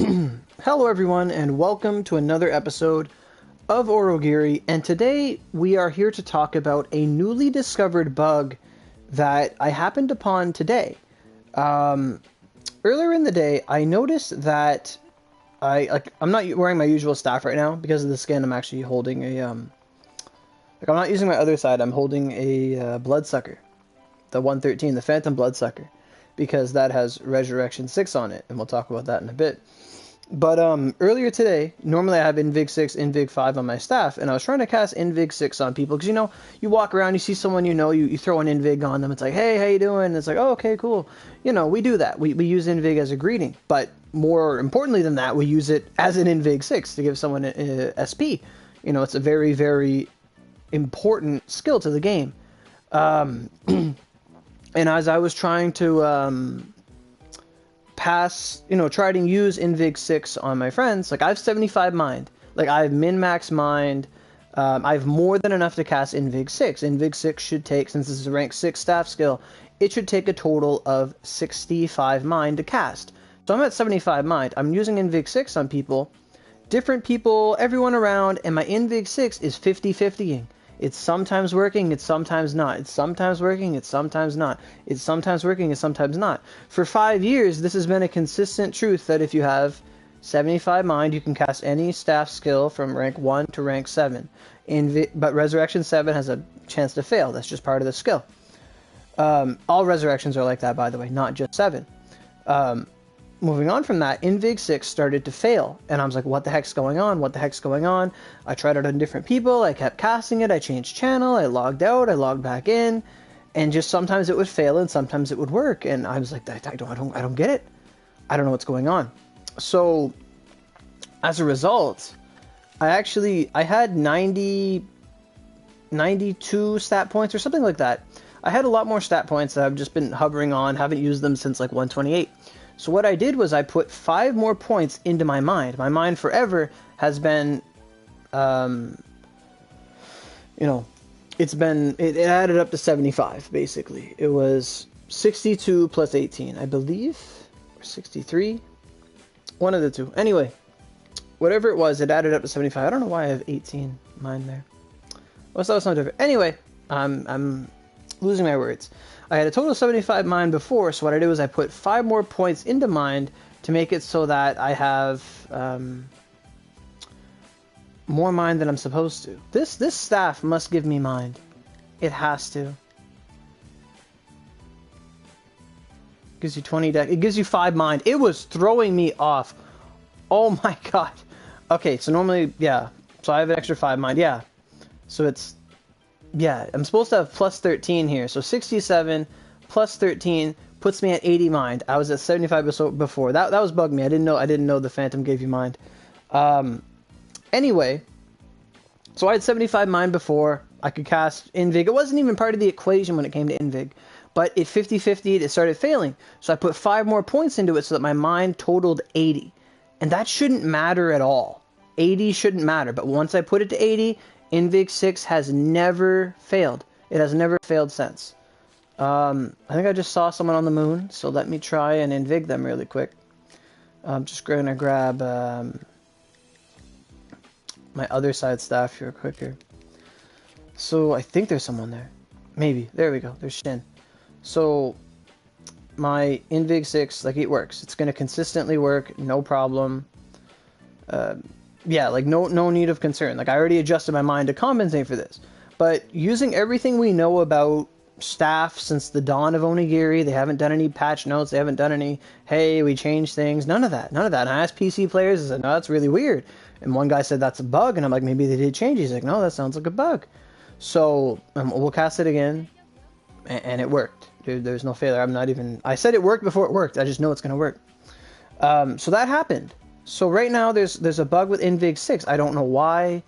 Hello everyone and welcome to another episode of Aurogiri, and today we are here to talk about a newly discovered bug that I happened upon today. Earlier in the day I noticed that I'm not wearing my usual staff right now because of the skin. I'm actually holding a I'm not using my other side. I'm holding a bloodsucker, the 113, the Phantom Bloodsucker, because that has Resurrection 6 on it, and we'll talk about that in a bit. But earlier today, normally I have Invig 6, Invig 5 on my staff, and I was trying to cast Invig 6 on people, because, you walk around, you see someone you throw an Invig on them, it's like, hey, how you doing? And it's like, oh, okay, cool. We do that. We use Invig as a greeting, but more importantly than that, we use it as an Invig 6 to give someone a SP. It's a very, very important skill to the game. And as I was trying to try to use Invig 6 on my friends, like I have 75 mind, like I have min-max mind, I have more than enough to cast Invig 6. Invig 6 should take, since this is a rank 6 staff skill, it should take a total of 65 mind to cast. So I'm at 75 mind, I'm using Invig 6 on people, different people, everyone around, and my Invig 6 is 50-50ing. It's sometimes working, it's sometimes not. It's sometimes working, it's sometimes not. It's sometimes working, it's sometimes not. For 5 years, this has been a consistent truth that if you have 75 mind, you can cast any staff skill from rank 1 to rank 7. But Resurrection 7 has a chance to fail. That's just part of the skill. All Resurrections are like that, by the way, not just 7. Moving on from that, Invig 6 started to fail, and I was like, what the heck's going on? What the heck's going on? I tried it on different people, I kept casting it, I changed channel, I logged out, I logged back in, and just sometimes it would fail and sometimes it would work, and I was like, I don't get it. I don't know what's going on. So, as a result, I had 92 stat points or something like that. I had a lot more stat points that I've just been hovering on, haven't used them since like 128. So what I did was I put 5 more points into my mind. My mind forever has been, it added up to 75, basically. It was 62 plus 18, I believe, or 63, one of the two. Anyway, whatever it was, it added up to 75. I don't know why I have 18 mind there. Well, that was not different. Anyway, I'm losing my words. I had a total of 75 mind before, so what I did was I put 5 more points into mind to make it so that I have more mind than I'm supposed to. This staff must give me mind. It has to. Gives you 20 deck. It gives you 5 mind. It was throwing me off. Oh my god. Okay, so normally, yeah. So I have an extra 5 mind, yeah. So it's... Yeah, I'm supposed to have plus 13 here, so 67 plus 13 puts me at 80 mind. I was at 75 before. That was bugging me. I didn't know the Phantom gave you mind. Anyway, so I had 75 mind before. I could cast Invig. It wasn't even part of the equation when it came to Invig, but it 50-50'd, it started failing. So I put 5 more points into it so that my mind totaled 80. And that shouldn't matter at all. 80 shouldn't matter, but once I put it to 80, Invig 6 has never failed. It has never failed since. I think I just saw someone on the moon, so let me try and Invig them really quick. I'm just going to grab my other side staff here quicker. So I think there's someone there. Maybe. There we go. There's Shin. So my Invig 6, like, it works. It's going to consistently work, no problem. Yeah, like no need of concern. Like I already adjusted my mind to compensate for this. But using everything we know about staff since the dawn of Onigiri, they haven't done any patch notes, they haven't done any, hey, we changed things, none of that. And I asked PC players, I said, no, that's really weird. And one guy said that's a bug, and I'm like, maybe they did change. He's like, no, that sounds like a bug. So we'll cast it again, and it worked. Dude, there's no failure. I said it worked before it worked. I just know it's going to work. So that happened. So right now there's a bug with Invig 6. I don't know why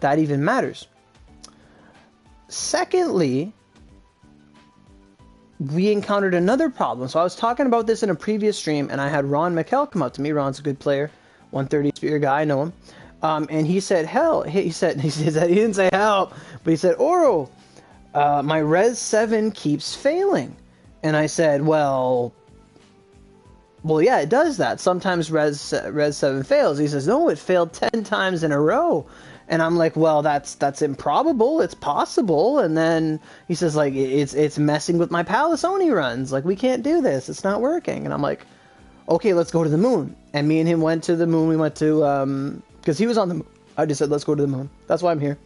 that even matters. Secondly, we encountered another problem. So I was talking about this in a previous stream, and I had Ron McKell come up to me. Ron's a good player, 130 spear guy, I know him. And he said, hell, he didn't say help, but he said, Oro, my Res 7 keeps failing. And I said, well, well, yeah, it does that. Sometimes Res 7 fails. He says, no, it failed 10 times in a row. And I'm like, well, that's improbable. It's possible. And then he says, like, it's messing with my Palace Oni runs. Like, we can't do this. It's not working. And I'm like, okay, let's go to the moon. And me and him went to the moon. We went to, because he was on the moon. I just said, let's go to the moon. That's why I'm here.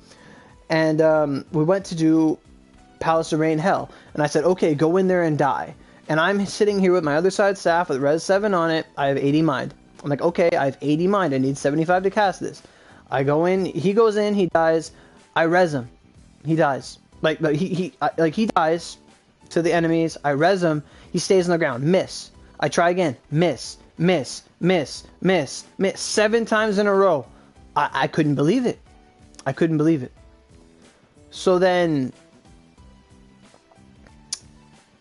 And we went to do Palace of Rain Hell. And I said, okay, go in there and die. And I'm sitting here with my other side staff with Res 7 on it. I have 80 mind. I'm like, okay, I have 80 mind. I need 75 to cast this. I go in. He goes in. He dies. I res him. He dies. Like he dies to the enemies. I res him. He stays on the ground. Miss. I try again. Miss. Miss. Miss. Miss. Miss. 7 times in a row. I couldn't believe it. I couldn't believe it. So then...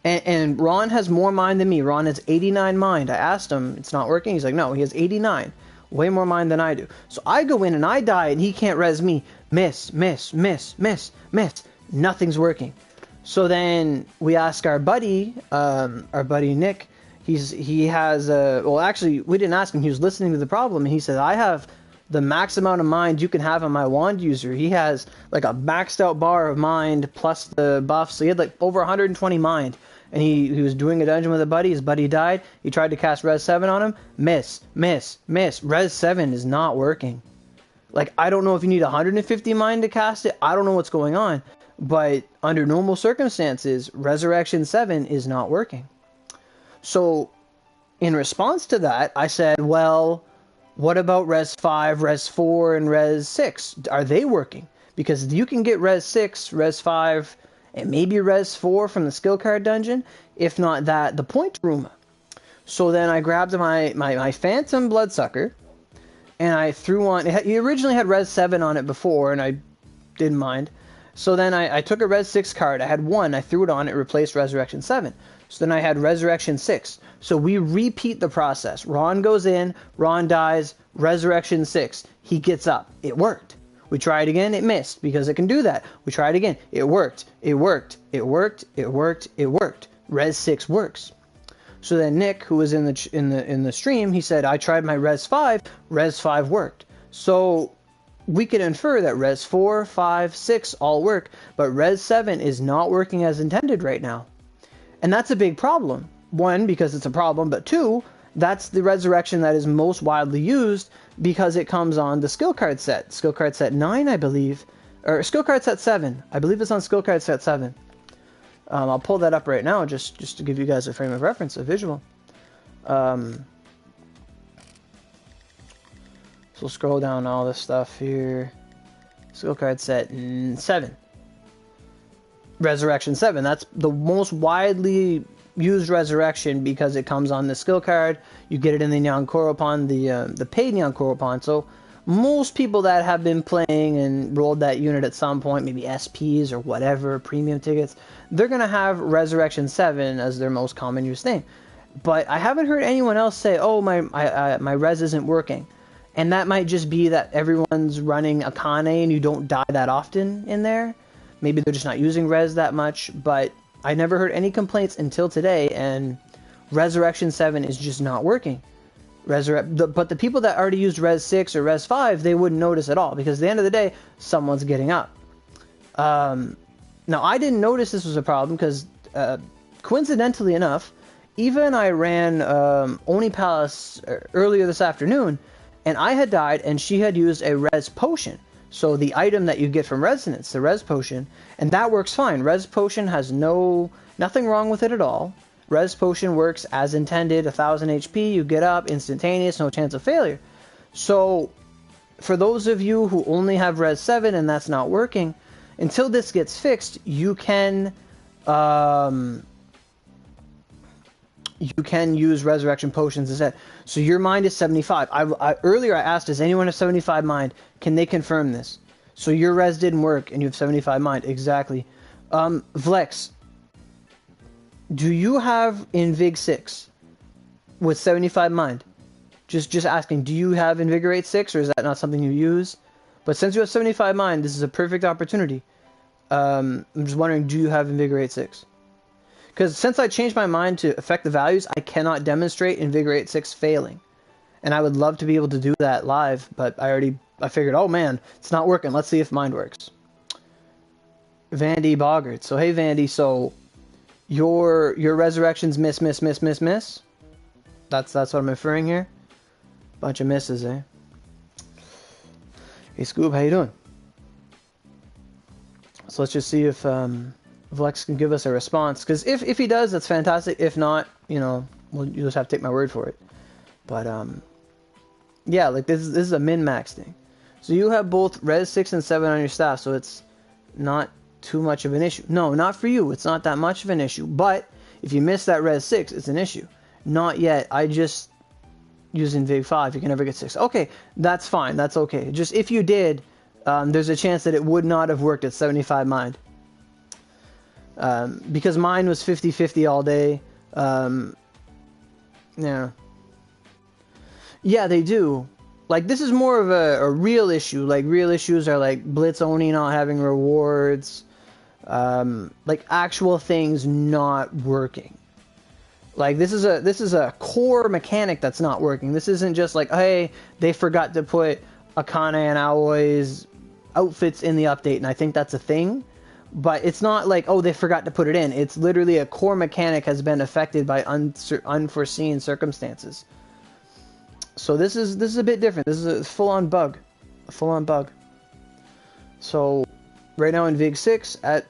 And Ron has more mind than me. Ron has 89 mind. I asked him, it's not working. He's like, no, he has 89. Way more mind than I do. So I go in and I die and he can't res me. Miss, miss, miss, miss, miss. Nothing's working. So then we ask our buddy Nick. He has well, actually, we didn't ask him. He was listening to the problem. And he said, I have the max amount of mind you can have on my wand user. He has like a maxed out bar of mind plus the buff. So he had like over 120 mind. And he was doing a dungeon with a buddy. His buddy died. He tried to cast Res 7 on him. Miss, miss, miss. Res 7 is not working. Like, I don't know if you need 150 mind to cast it. I don't know what's going on. But under normal circumstances, Resurrection 7 is not working. So, in response to that, I said, well, what about Res 5, Res 4, and Res 6? Are they working? Because you can get Res 6, Res 5... and maybe Res 4 from the skill card dungeon, if not that, the point room. So then I grabbed my Phantom Bloodsucker, and I threw on... He originally had Res 7 on it before, and I didn't mind. So then I took a Res 6 card. I had 1. I threw it on. It replaced Resurrection 7. So then I had Resurrection 6. So we repeat the process. Ron goes in. Ron dies. Resurrection 6. He gets up. It worked. We tried again, it missed, because it can do that. We tried again, it worked, it worked, it worked, it worked, it worked. Res 6 works. So then Nick, who was in the stream, he said, I tried my Res 5 worked. So we could infer that Res 4, 5, 6 all work, but Res 7 is not working as intended right now. And that's a big problem. 1, because it's a problem, but 2, that's the resurrection that is most widely used because it comes on the skill card set. Skill card set 9, I believe. Or skill card set 7. I believe it's on skill card set 7. I'll pull that up right now just to give you guys a frame of reference, a visual. So scroll down all this stuff here. Skill card set 7. Resurrection 7. That's the most widely used resurrection because it comes on the skill card. You get it in the Nyankoropon, the paid Nyankoropon. So most people that have been playing and rolled that unit at some point, maybe SPs or whatever, premium tickets, they're going to have Resurrection 7 as their most common used name. But I haven't heard anyone else say, oh, my res isn't working. And that might just be that everyone's running Akane and you don't die that often in there. Maybe they're just not using res that much, but I never heard any complaints until today, and Resurrection 7 is just not working. But the people that already used Res 6 or Res 5, they wouldn't notice at all, because at the end of the day, someone's getting up. Now, I didn't notice this was a problem, because coincidentally enough, Eva and I ran Oni Palace earlier this afternoon, and I had died, and she had used a Res Potion. So the item that you get from Resonance, the Res Potion, and that works fine. Res Potion has nothing wrong with it at all. Res Potion works as intended, 1000 HP, you get up, instantaneous, no chance of failure. So for those of you who only have Res 7 and that's not working, until this gets fixed, you can use Resurrection Potions instead. So your mind is 75. Earlier I asked, does anyone have 75 mind? Can they confirm this? So your res didn't work and you have 75 mind. Exactly. Vlex, do you have Invig 6 with 75 mind? Just asking, do you have Invigorate 6 or is that not something you use? But since you have 75 mind, this is a perfect opportunity. I'm just wondering, do you have Invigorate 6? Because since I changed my mind to affect the values, I cannot demonstrate Invigorate 6 failing. And I would love to be able to do that live, but I figured, oh man, it's not working. Let's see if mine works. Vandy Boggart. So hey Vandy, so your resurrections miss. That's what I'm inferring here. Bunch of misses, eh? Hey Scoob, how you doing? So let's just see if Vlex can give us a response. Because if he does, that's fantastic. If not, you know, well, you just have to take my word for it. But yeah, like this is a min-max thing. So you have both Res 6 and 7 on your staff, so it's not too much of an issue. No, not for you. It's not that much of an issue. But if you miss that Res 6, it's an issue. Not yet. I just use Invig 5. You can never get 6. Okay, that's fine. That's okay. Just if you did, there's a chance that it would not have worked at 75 mind. Because mine was 50-50 all day. Yeah. Yeah, they do. Like, this is more of a real issue. Like, real issues are like Blitz Oni not having rewards. Like, actual things not working. Like, this is a core mechanic that's not working. This isn't just like, hey, they forgot to put Akane and Aoi's outfits in the update, and I think that's a thing. But it's not like, oh, they forgot to put it in. It's literally a core mechanic has been affected by unforeseen circumstances. So this is a bit different. This is a full-on bug. A full-on bug. So right now in Vig 6 at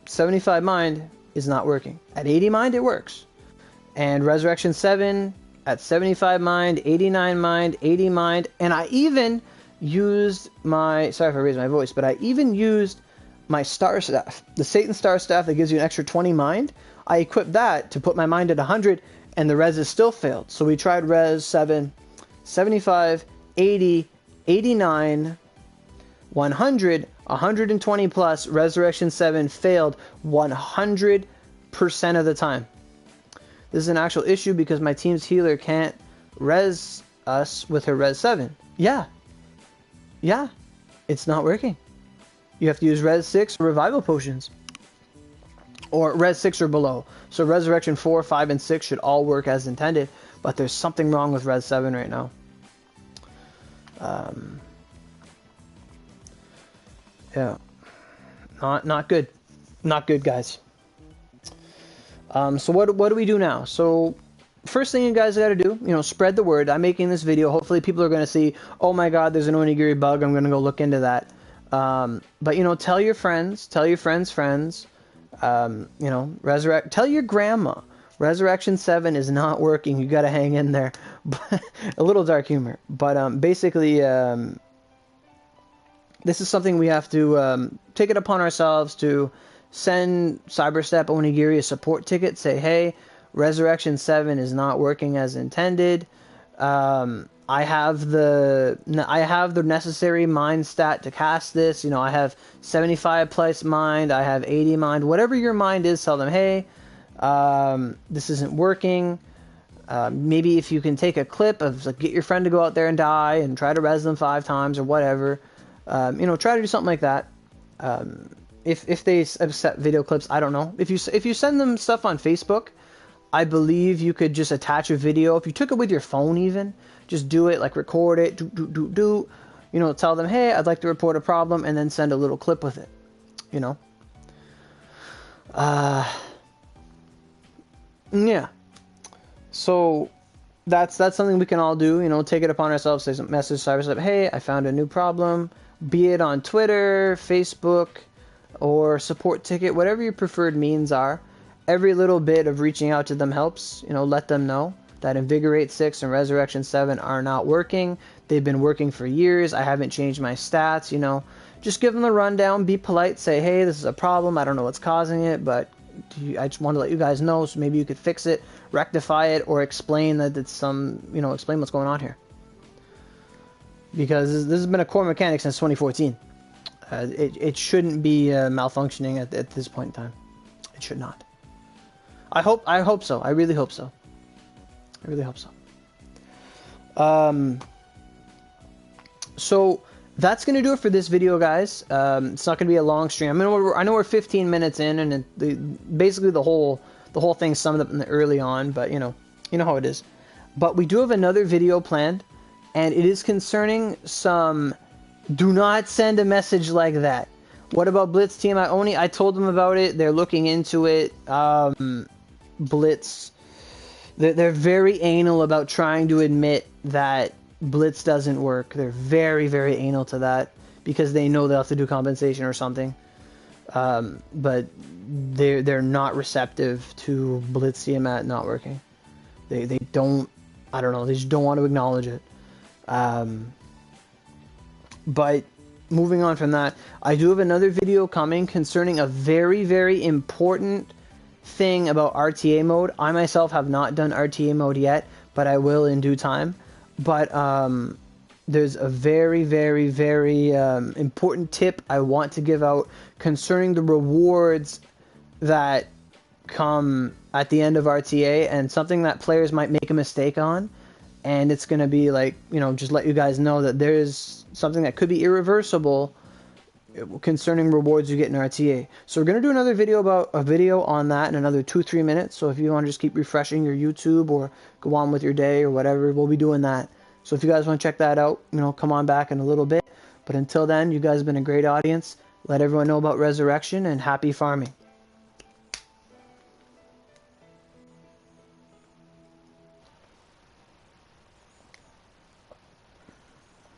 75 mind is not working. At 80 mind it works. And Resurrection 7 at 75 mind, 89 mind, 80 mind, and I even used my, sorry if I raised my voice, but I even used my star staff, the Satan star staff that gives you an extra 20 mind. I equipped that to put my mind at 100, and the res is still failed. So we tried res 7, 75, 80, 89, 100, 120 plus. Resurrection 7 failed 100% of the time. This is an actual issue because my team's healer can't res us with her res 7. Yeah, it's not working. You have to use res 6 revival potions, or res 6 or below. So resurrection 4, 5, and 6 should all work as intended, but there's something wrong with res 7 right now. Yeah, not good, guys. So what do we do now? So first thing you guys got to do, you know, spread the word. I'm making this video. Hopefully people are going to see, oh my god, there's an Onigiri bug. I'm going to go look into that. But, you know, tell your friends. You know, tell your grandma. Resurrection 7 is not working. You got to hang in there. A little dark humor. But basically, this is something we have to take it upon ourselves to send Cyberstep Onigiri a support ticket. Say, hey, Resurrection 7 is not working as intended. I have the necessary mind stat to cast this. You know, I have 75 plus mind. I have 80 mind. Whatever your mind is, tell them, hey, this isn't working. Maybe if you can take a clip of, like, get your friend to go out there and die and try to res them 5 times or whatever. You know, try to do something like that. If they accept video clips, I don't know. If you send them stuff on Facebook, I believe you could just attach a video. If you took it with your phone even, just do it, like record it, you know, tell them, hey, I'd like to report a problem, and then send a little clip with it, you know. Yeah. So that's something we can all do, you know, take it upon ourselves, say some message, Cyberstep, hey, I found a new problem, be it on Twitter, Facebook, or support ticket, whatever your preferred means are. Every little bit of reaching out to them helps. You know, let them know that Invigorate 6 and Resurrection 7 are not working. They've been working for years. I haven't changed my stats, you know. Just give them the rundown, be polite, say, hey, this is a problem, I don't know what's causing it, but I just want to let you guys know, so maybe you could fix it, rectify it, or explain that it's some, you know, explain what's going on here. Because this has been a core mechanic since 2014. It shouldn't be malfunctioning at this point in time. It should not. I hope so. I really hope so. So that's gonna do it for this video, guys. It's not gonna be a long stream. I know we're 15 minutes in, and basically the whole the whole thing summed up in the early on, but you know how it is. But we do have another video planned, and it is concerning some. Do not send a message like that. What about Blitz TMI Oni? I told them about it. They're looking into it. Blitz, they're very anal about trying to admit that Blitz doesn't work. They're very, very anal to that because they know they'll have to do compensation or something. But they're not receptive to Blitz TMAT not working. They don't, I don't know, they just don't want to acknowledge it. But moving on from that, I do have another video coming concerning a very, very important thing about RTA mode. I myself have not done RTA mode yet, but I will in due time. But there's a very, very, very important tip I want to give out concerning the rewards that come at the end of RTA, and something that players might make a mistake on. And it's going to be like, you know, just let you guys know that there's something that could be irreversible concerning rewards you get in RTA. So we're going to do another video on that in another 2-3 minutes. So if you want to just keep refreshing your YouTube or go on with your day or whatever, we'll be doing that. So if you guys want to check that out, you know, come on back in a little bit. But until then, you guys have been a great audience. Let everyone know about Resurrection, and happy farming.